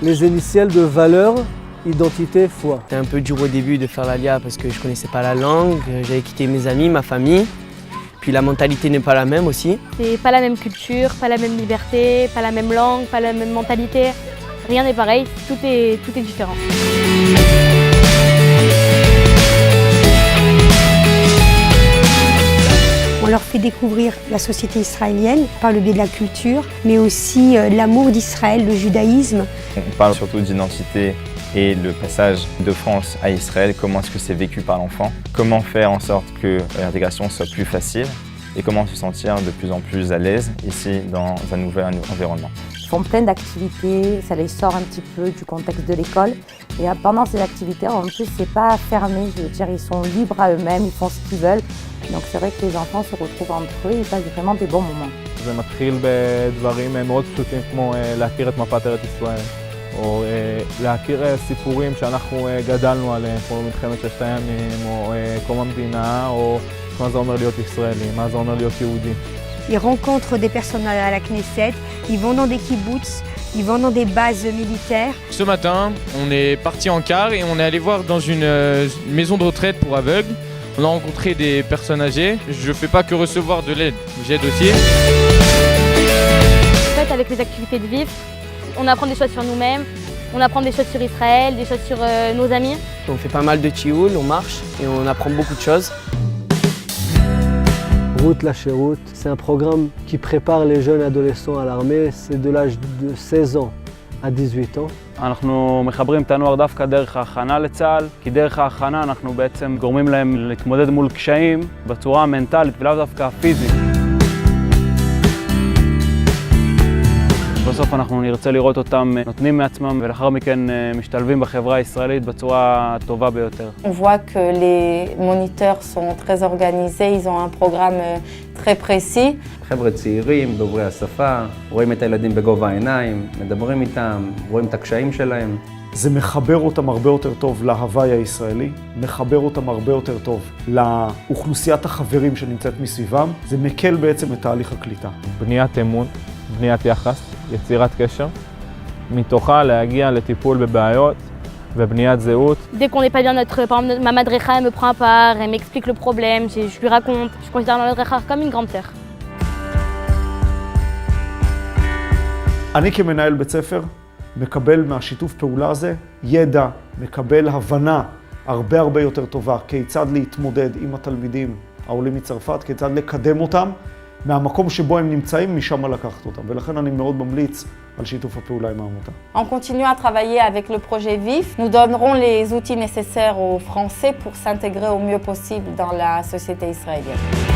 les initiales de valeur, identité, foi. C'était un peu dur au début de faire l'Alia parce que je ne connaissais pas la langue, j'avais quitté mes amis, ma famille. Puis la mentalité n'est pas la même aussi. C'est pas la même culture, pas la même liberté, pas la même langue, pas la même mentalité. Rien n'est pareil, tout est différent. On leur fait découvrir la société israélienne par le biais de la culture, mais aussi l'amour d'Israël, le judaïsme. On parle surtout d'identité et le passage de France à Israël, comment est-ce que c'est vécu par l'enfant, comment faire en sorte que l'intégration soit plus facile et comment se sentir de plus en plus à l'aise ici dans un nouvel environnement. Ils font plein d'activités, ça les sort un petit peu du contexte de l'école. Et pendant ces activités, en plus, c'est pas fermé, je veux dire, ils sont libres à eux-mêmes, ils font ce qu'ils veulent. Donc c'est vrai que les enfants se retrouvent entre eux, ils passent vraiment des bons moments. זה מתחיל בדברים מאוד פשוטים כמו להכיר את מפת ארץ ישראל, או להכיר סיפורים שאנחנו גדלנו עליהם, כמו מלחמת ששת הימים, או קום המדינה, או מה זה אומר להיות ישראלי, מה זה אומר להיות יהודי. Ils rencontrent des personnes à la Knesset, ils vont dans des kibbutz, ils vont dans des bases militaires. Ce matin, on est parti en car et on est allé voir dans une maison de retraite pour aveugles. On a rencontré des personnes âgées. Je ne fais pas que recevoir de l'aide, j'aide aussi. En fait, avec les activités de vivre, on apprend des choses sur nous-mêmes, on apprend des choses sur Israël, des choses sur nos amis. On fait pas mal de tchioul, on marche et on apprend beaucoup de choses. Route la Chéroute, c'est un programme qui prépare les jeunes adolescents à l'armée. C'est de l'âge de 16 ans à 18 ans. אנחנו מחברים את הנוער דווקא דרך ההכנה לצה"ל, כי דרך ההכנה אנחנו בעצם גורמים להם להתמודד מול קשיים בצורה המנטלית ולאו דווקא הפיזית. בסוף אנחנו נרצה לראות אותם נותנים מעצמם ולאחר מכן משתלבים בחברה הישראלית בצורה הטובה ביותר. On voit que les moniteurs sont très organisés, ils ont un programme très précis. חבר'ה צעירים, דוברי השפה, רואים את הילדים בגובה העיניים, מדברים איתם, רואים את הקשיים שלהם. זה מחבר אותם הרבה יותר טוב להוואי הישראלי, מחבר אותם הרבה יותר טוב לאוכלוסיית החברים שנמצאת מסביבם, זה מקל בעצם את תהליך הקליטה. בניית אמון, בניית יחס, יצירת קשר, מתוכה להגיע לטיפול בבעיות ובניית זהות. Dès qu'on n'est pas bien, par exemple, ma madrecha elle me prend à part, elle m'explique le problème, je lui raconte. Je considère ma madrecha comme une grande sœur. אני כמנהל בית ספר מקבל מהשיתוף פעולה הזה ידע, מקבל הבנה הרבה יותר טובה כיצד להתמודד עם התלמידים העולים מצרפת, כיצד לקדם אותם מהמקום שבו הם נמצאים, משם לקחת אותם. ולכן אני מאוד ממליץ על שיתוף הפעולה עם העמותה. En continuant à travailler avec le projet VIF, nous donnerons les outils nécessaires aux Français pour s'intégrer au mieux possible dans la société israélienne.